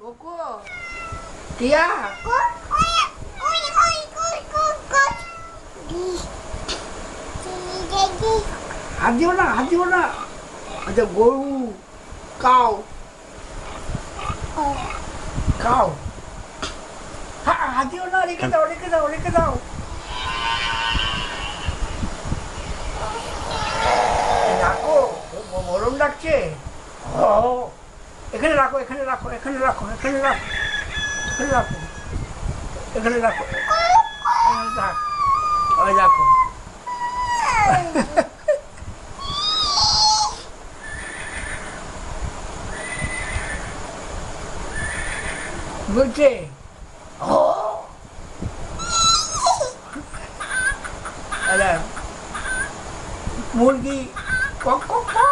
Coco. Tia. হাত দিও না, হাত দিও না। আচ্ছা গরু, কাউ কাউ হাত দিও না, রেখে দাও, রেখে দাও, রেখে দাও। রাখো, মরম ডাকছে। এখানে রাখো, এখানে রাখো, এখানে রাখো, এখানে রাখো, এখানে রাখো, এখানে রাখো, রাখ, ওই রাখো। বলছে মুরগি কক কক কক